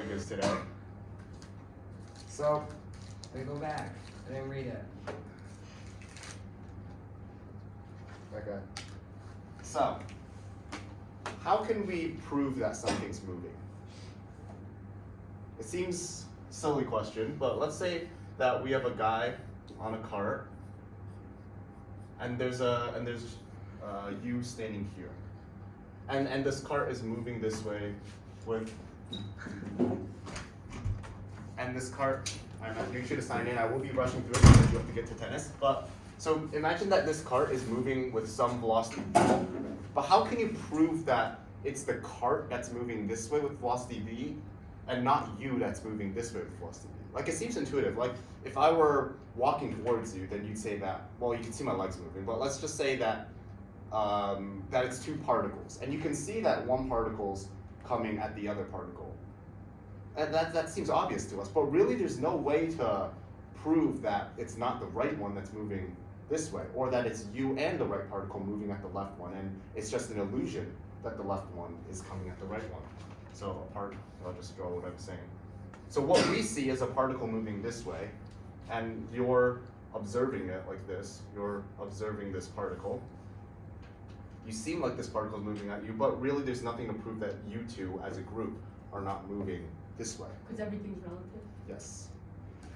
topic is today. So, They go back. I didn't read it. okay. So, how can we prove that something's moving? It seems a silly question, but let's say that we have a guy on a cart, and there's you standing here, and this cart is moving this way with, and this cart, I'm not making sure to sign in. I will be rushing through it because you have to get to tennis. But so imagine that this cart is moving with some velocity v. But how can you prove that it's the cart that's moving this way with velocity v, and not you that's moving this way with velocity v? Like, it seems intuitive. Like, if I were walking towards you, then you'd say that, well, you can see my legs moving, but let's just say that that it's two particles, and you can see that one particle's coming at the other particle. And that seems obvious to us, but really there's no way to prove that it's not the right one that's moving this way, or that it's you and the right particle moving at the left one, and it's just an illusion that the left one is coming at the right one. So I'll just draw what I'm saying. So what we see is a particle moving this way, and you're observing it like this. You're observing this particle. You seem like this particle is moving at you, but really there's nothing to prove that you two as a group are not moving this way. Because everything's relative. Yes.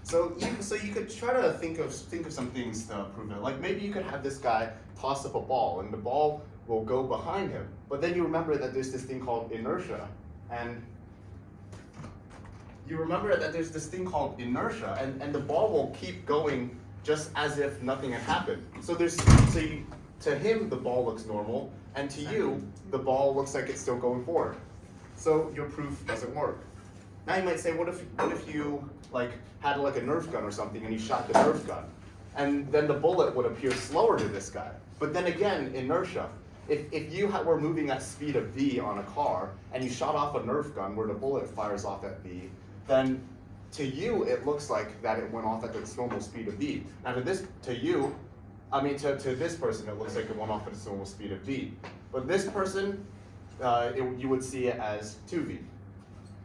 So you could try to think of some things to prove it. Like, maybe you could have this guy toss up a ball, and the ball will go behind him. But then you remember that there's this thing called inertia, and and the ball will keep going just as if nothing had happened. To him the ball looks normal, and to you the ball looks like it's still going forward. So your proof doesn't work. Now you might say, what if you had like a Nerf gun or something, and you shot the Nerf gun, and then the bullet would appear slower to this guy. But then again, inertia. If you were moving at speed of v on a car, and you shot off a Nerf gun where the bullet fires off at v, then to you it looks like that it went off at its normal speed of v. Now to this person it looks like it went off at its normal speed of v. But this person, you would see it as 2v.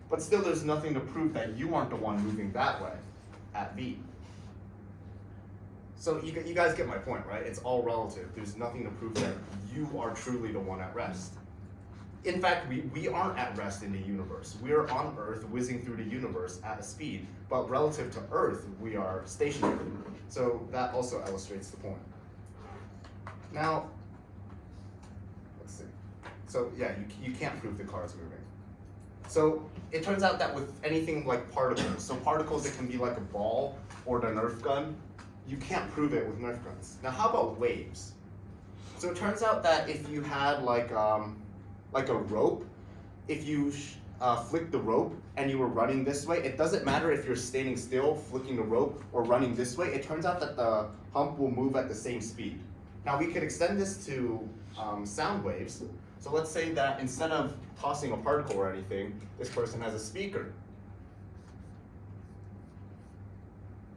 But still, there's nothing to prove that you aren't the one moving that way at v. So you guys get my point, right? It's all relative. There's nothing to prove that you are truly the one at rest. In fact, we aren't at rest in the universe. We're on Earth, whizzing through the universe at a speed, but relative to Earth, we are stationary. So that also illustrates the point. Now, let's see. So yeah, you can't prove the car is moving. So it turns out that with anything like particles, so particles that can be like a ball or the Nerf gun, you can't prove it with Nerf guns. Now how about waves? So it turns out that if you had like a rope, if you flick the rope and you were running this way, it doesn't matter if you're standing still, flicking the rope, or running this way, it turns out that the hump will move at the same speed. Now we could extend this to sound waves. So let's say that instead of tossing a particle or anything, this person has a speaker.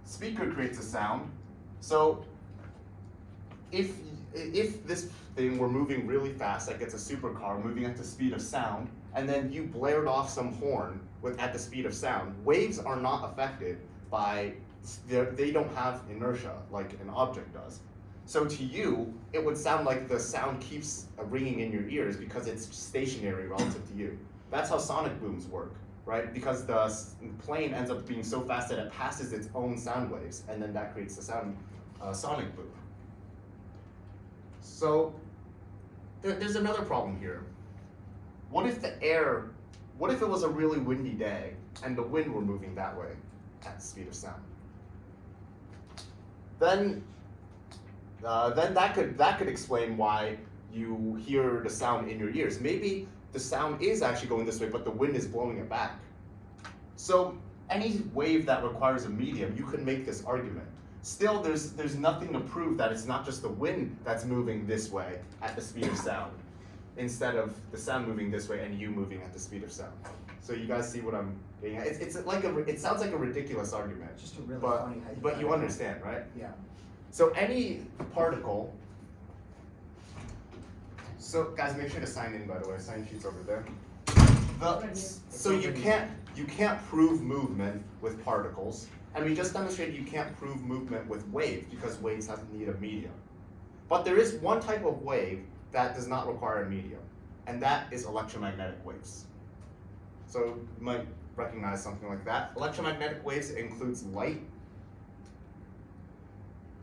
Speaker creates a sound. So if this thing were moving really fast, like it's a supercar moving at the speed of sound, and then you blared off some horn at the speed of sound, waves are not affected by, they don't have inertia like an object does. So to you, it would sound like the sound keeps ringing in your ears because it's stationary relative to you. That's how sonic booms work, right? Because the plane ends up being so fast that it passes its own sound waves, and then that creates the sound sonic boom. So there's another problem here. What if it was a really windy day and the wind were moving that way at the speed of sound? Then that could explain why you hear the sound in your ears. Maybe the sound is actually going this way, but the wind is blowing it back. So any wave that requires a medium, you could make this argument. Still, there's nothing to prove that it's not just the wind that's moving this way at the speed of sound, instead of the sound moving this way and you moving at the speed of sound. So you guys see what I'm getting at? It sounds like a ridiculous argument, Just a really funny. but you understand, right? Yeah. So any particle. So guys, make sure to sign in, by the way. Sign sheet's over there. So you can't prove movement with particles, and we just demonstrated you can't prove movement with waves because waves have need a medium. But there is one type of wave that does not require a medium, and that is electromagnetic waves. So you might recognize something like that. Electromagnetic waves includes light.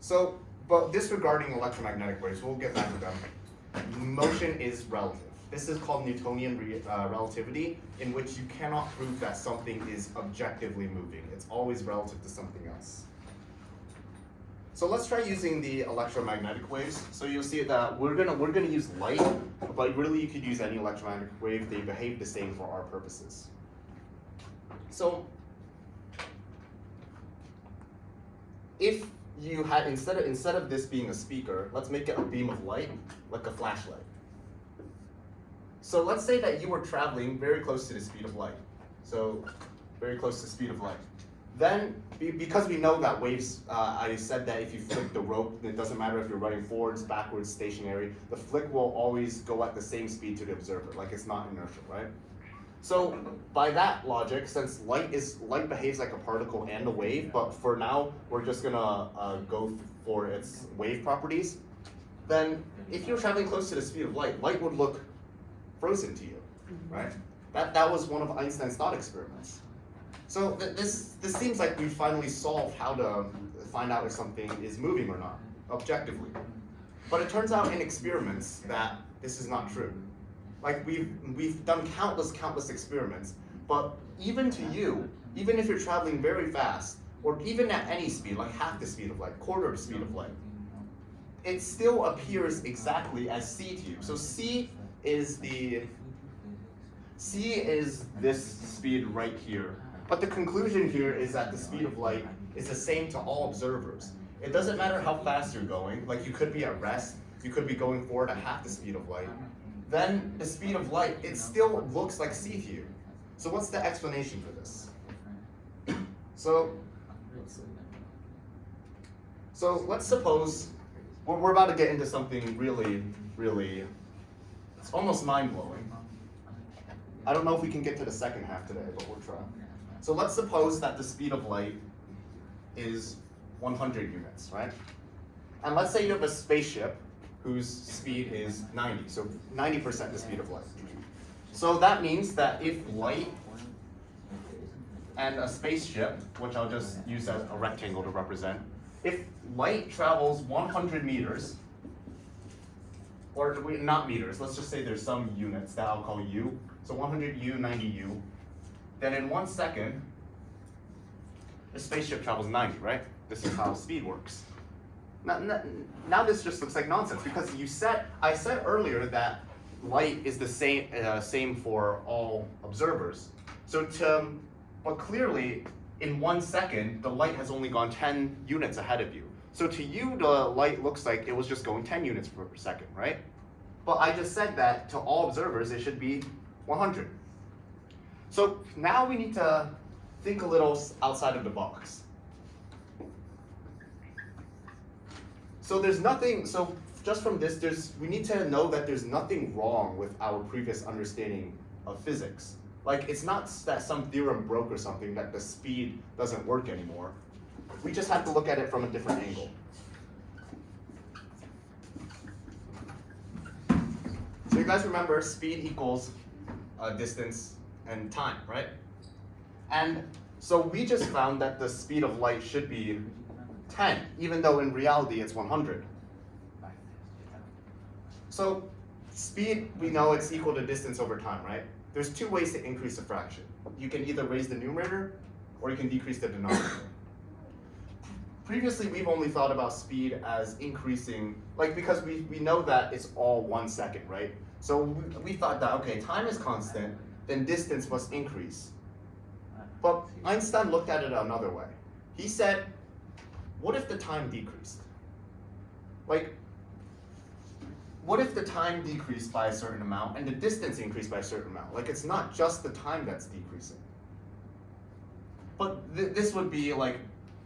So, but disregarding electromagnetic waves, we'll get back to them. Motion is relative. This is called Newtonian relativity, in which you cannot prove that something is objectively moving. It's always relative to something else. So let's try using the electromagnetic waves. So you'll see that we're gonna use light, but really you could use any electromagnetic wave. They behave the same for our purposes. So if you had instead of this being a speaker, let's make it a beam of light, like a flashlight. So let's say that you were traveling very close to the speed of light. So very close to the speed of light. Then, because we know that waves, I said that if you flick the rope, it doesn't matter if you're running forwards, backwards, stationary, the flick will always go at the same speed to the observer, like it's not inertial, right? So by that logic, since light behaves like a particle and a wave, but for now, we're just gonna go for its wave properties, then if you're traveling close to the speed of light, light would look frozen to you, right? That was one of Einstein's thought experiments. So this seems like we finally solved how to find out if something is moving or not, objectively. But it turns out in experiments that this is not true. Like we've done countless experiments, but even to you, even if you're traveling very fast, or even at any speed, like half the speed of light, quarter the speed of light, it still appears exactly as c to you. So c is this speed right here. But the conclusion here is that the speed of light is the same to all observers. It doesn't matter how fast you're going, like you could be at rest, you could be going forward at half the speed of light. Then the speed of light, it still looks like c to you. So what's the explanation for this? So let's suppose, we're about to get into something really, it's almost mind-blowing. I don't know if we can get to the second half today, but we'll try. So let's suppose that the speed of light is 100 units, right? And let's say you have a spaceship whose speed is 90, so 90% the speed of light. So that means that if light and a spaceship, which I'll just use as a rectangle to represent, if light travels 100 meters, or not meters, let's just say there's some units that I'll call u, so 100 u, 90 u, then in 1 second, the spaceship travels 90, right? This is how speed works. Now this just looks like nonsense because I said earlier that light is the same for all observers. But clearly, in 1 second, the light has only gone 10 units ahead of you. So to you, the light looks like it was just going 10 units per second, right? But I just said that to all observers, it should be 100. So now we need to think a little outside of the box. So just from this, we need to know that there's nothing wrong with our previous understanding of physics. Like, it's not that some theorem broke or something, that the speed doesn't work anymore. We just have to look at it from a different angle. So you guys remember speed equals distance and time, right? And so we just found that the speed of light should be 10, even though in reality it's 100. So speed, we know it's equal to distance over time, right? There's two ways to increase a fraction. You can either raise the numerator or you can decrease the denominator. Previously, we've only thought about speed as increasing, like because we know that it's all 1 second, right? So we thought that, okay, time is constant, then distance must increase. But Einstein looked at it another way. He said, what if the time decreased? Like, what if the time decreased by a certain amount and the distance increased by a certain amount? Like, it's not just the time that's decreasing. But this would be like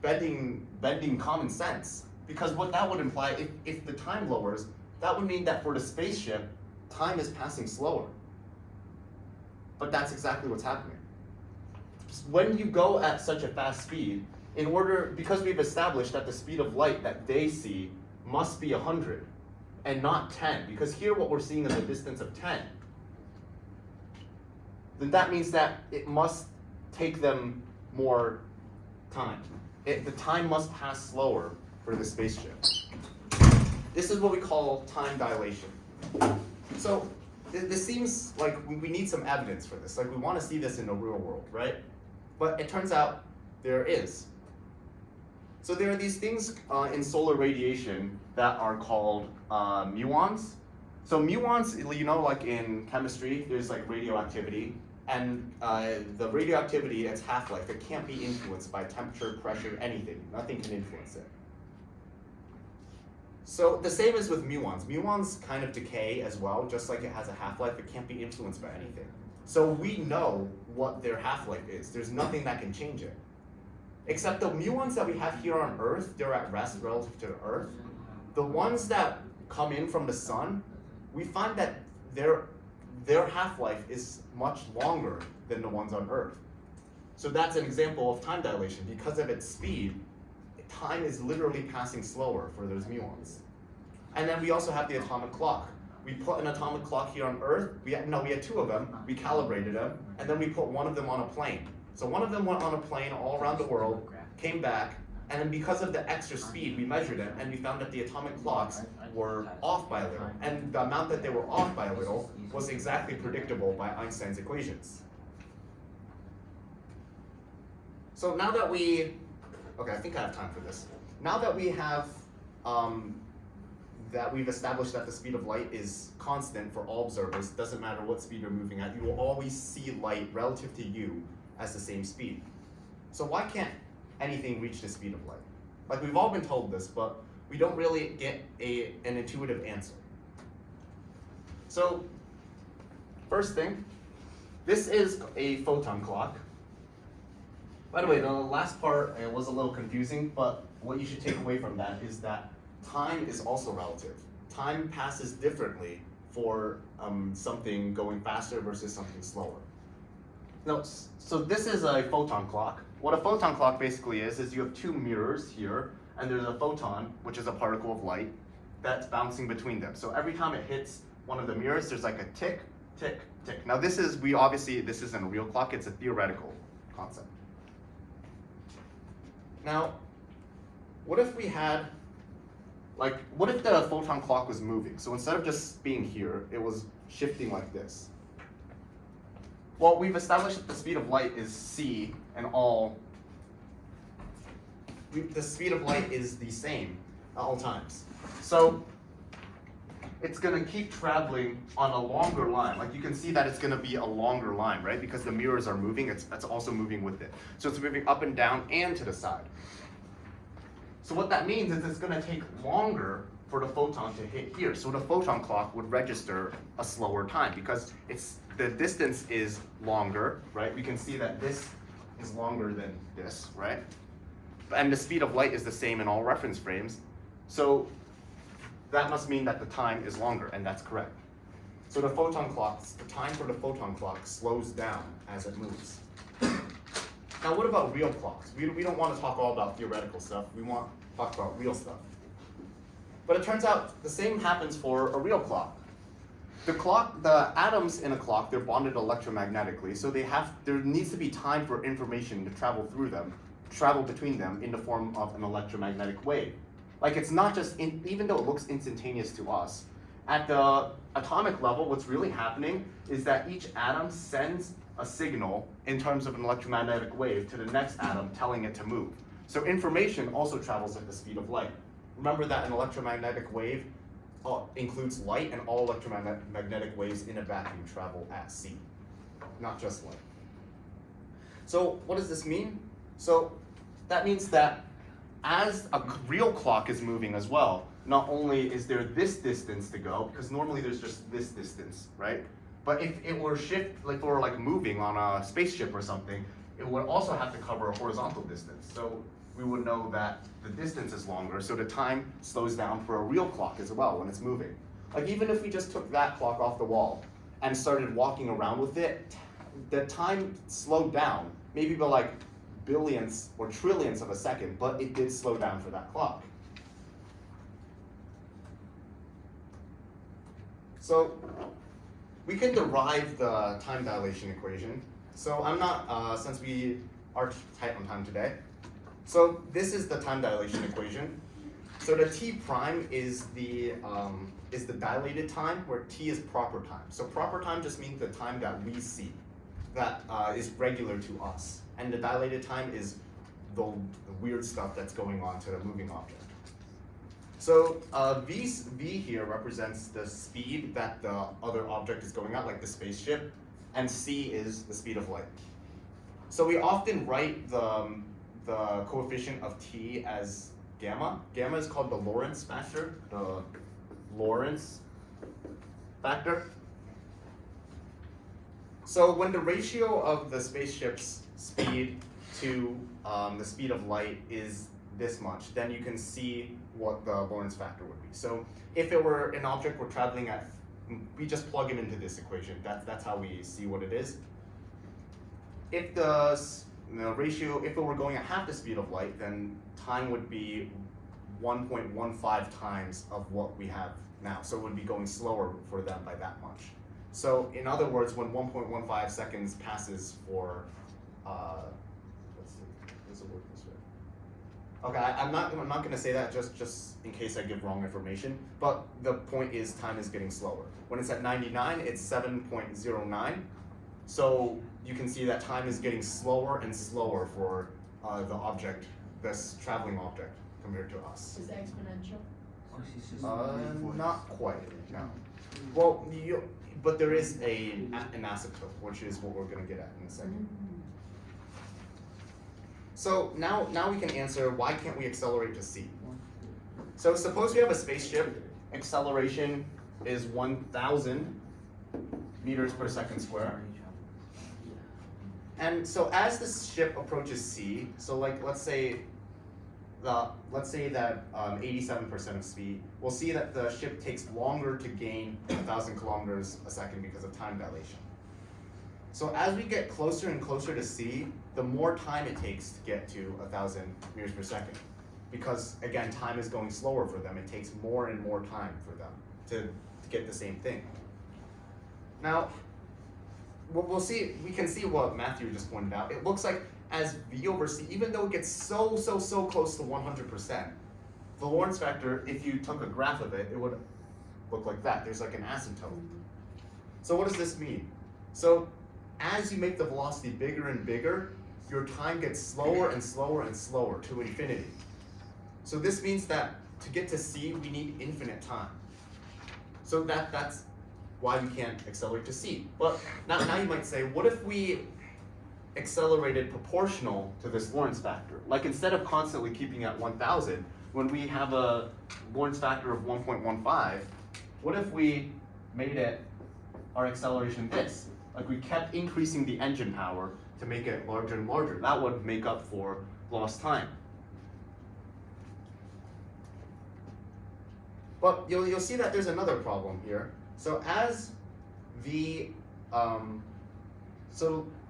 bending common sense. Because what that would imply, if the time lowers, that would mean that for the spaceship, time is passing slower. But that's exactly what's happening. When you go at such a fast speed, because we've established that the speed of light that they see must be 100 and not 10, because here what we're seeing is a distance of 10, then that means that it must take them more time. The time must pass slower for the spaceship. This is what we call time dilation. So this seems like we need some evidence for this. Like we want to see this in the real world, right? But it turns out there is. So there are these things in solar radiation that are called muons. So muons, you know, like in chemistry, there's like radioactivity. And the radioactivity, its half-life, it can't be influenced by temperature, pressure, anything. Nothing can influence it. So the same is with muons. Muons kind of decay as well, just like it has a half-life, it can't be influenced by anything. So we know what their half-life is. There's nothing that can change it. Except the muons that we have here on Earth, they're at rest relative to the Earth. The ones that come in from the sun, we find that their half-life is much longer than the ones on Earth. So that's an example of time dilation. Because of its speed, time is literally passing slower for those muons. And then we also have the atomic clock. We put an atomic clock here on Earth. We had two of them. We calibrated them, and then we put one of them on a plane. So one of them went on a plane all around the world, came back, and then because of the extra speed, we measured it, and we found that the atomic clocks were off by a little. And the amount that they were off by a little was exactly predictable by Einstein's equations. So now that okay, I think I have time for this. Now that we have, that we've established that the speed of light is constant for all observers, doesn't matter what speed you're moving at, you will always see light relative to you as the same speed. So why can't anything reach the speed of light? Like we've all been told this, but we don't really get an intuitive answer. So first thing, this is a photon clock. By the way, the last part was a little confusing, but what you should take away from that is that time is also relative. Time passes differently for something going faster versus something slower. No, so this is a photon clock. What a photon clock basically is you have two mirrors here, and there's a photon, which is a particle of light, that's bouncing between them. So every time it hits one of the mirrors, there's like a tick, tick, tick. Now this isn't a real clock, it's a theoretical concept. Now, what if we had, what if the photon clock was moving? So instead of just being here, it was shifting like this. Well, we've established that the speed of light is c, and the speed of light is the same at all times. So it's going to keep traveling on a longer line. Like you can see that it's going to be a longer line, right? Because the mirrors are moving, it's also moving with it. So it's moving up and down and to the side. So what that means is it's going to take longer for the photon to hit here. So the photon clock would register a slower time because the distance is longer, right? We can see that this is longer than this, right? And the speed of light is the same in all reference frames. So that must mean that the time is longer, and that's correct. So the time for the photon clock slows down as it moves. Now what about real clocks? We don't want to talk all about theoretical stuff. We want to talk about real stuff. But it turns out the same happens for a real clock. The atoms in a clock, they're bonded electromagnetically, so there needs to be time for information to travel between them in the form of an electromagnetic wave. Like it's not just, even though it looks instantaneous to us, at the atomic level, what's really happening is that each atom sends a signal in terms of an electromagnetic wave to the next atom telling it to move. So information also travels at the speed of light. Remember that an electromagnetic wave includes light, and all electromagnetic waves in a vacuum travel at c, not just light. So what does this mean? So that means that as a real clock is moving as well, not only is there this distance to go, because normally there's just this distance, right? But if it were moving on a spaceship or something, it would also have to cover a horizontal distance. So we would know that the distance is longer, so the time slows down for a real clock as well when it's moving. Like even if we just took that clock off the wall and started walking around with it the time slowed down, maybe by like billionths or trillionths of a second, but it did slow down for that clock. So we can derive the time dilation equation. So I'm not, since we are tight on time today. So this is the time dilation equation. So the t prime is the dilated time, where t is proper time. So proper time just means the time that we see, that is regular to us. And the dilated time is the weird stuff that's going on to the moving object. So v here represents the speed that the other object is going at, like the spaceship, and c is the speed of light. So we often write the coefficient of t as gamma. Gamma is called the Lorentz factor. The Lorentz factor. So when the ratio of the spaceship's speed to the speed of light is this much, then you can see what the Lorentz factor would be. So if it were an object we're traveling at, we just plug it into this equation. That's how we see what it is. If the ratio, if it were going at half the speed of light, then time would be 1.15 times of what we have now. So it would be going slower for them by that much. So in other words, when 1.15 seconds passes for, let's see, does it work this way? Okay, I'm not going to say that just in case I give wrong information. But the point is, time is getting slower. When it's at 99, it's 7.09. So you can see that time is getting slower and slower for the object, this traveling object, compared to us. Is that exponential? Not quite, no. Well, but there is an asymptote, which is what we're going to get at in a second. So now we can answer, why can't we accelerate to c? So suppose we have a spaceship, acceleration is 1,000 meters per second square. And so as the ship approaches c, so like let's say that 87% of speed, we'll see that the ship takes longer to gain 1,000 kilometers a second because of time dilation. So as we get closer and closer to c, the more time it takes to get to 1,000 meters per second. Because again, time is going slower for them. It takes more and more time for them to get the same thing. Now, we'll see, we can see what Matthew just pointed out. It looks like as v over c, even though it gets so close to 100%, the Lorentz factor, if you took a graph of it, it would look like that. There's like an asymptote. So what does this mean? So as you make the velocity bigger and bigger, your time gets slower and slower and slower to infinity. So this means that to get to c, we need infinite time. So that's why we can't accelerate to c. But now you might say, what if we accelerated proportional to this Lorentz factor? Like instead of constantly keeping at 1,000, when we have a Lorentz factor of 1.15, what if we made it our acceleration this? Like we kept increasing the engine power to make it larger and larger. That would make up for lost time. But you'll see that there's another problem here. So as v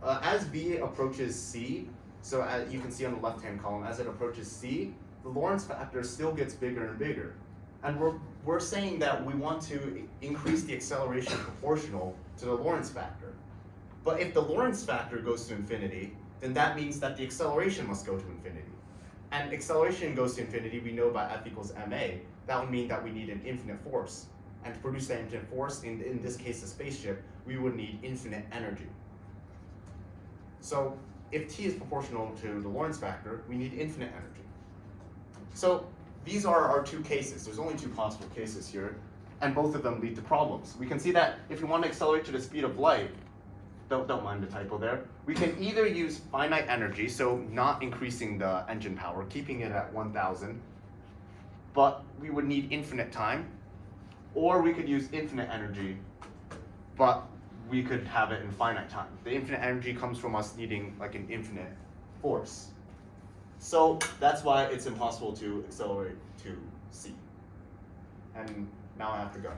as v approaches c, so as you can see on the left-hand column, as it approaches c, the Lorentz factor still gets bigger and bigger. And we're saying that we want to increase the acceleration proportional to the Lorentz factor. But if the Lorentz factor goes to infinity, then that means that the acceleration must go to infinity. And acceleration goes to infinity, we know by F equals ma. That would mean that we need an infinite force. And to produce that infinite force, in this case a spaceship, we would need infinite energy. So if t is proportional to the Lorentz factor, we need infinite energy. So these are our two cases. There's only two possible cases here, and both of them lead to problems. We can see that if we want to accelerate to the speed of light, don't mind the typo there, we can either use finite energy, so not increasing the engine power, keeping it at 1,000, but we would need infinite time, or we could use infinite energy, but we could have it in finite time. The infinite energy comes from us needing like an infinite force. So that's why it's impossible to accelerate to c. And now I have to go.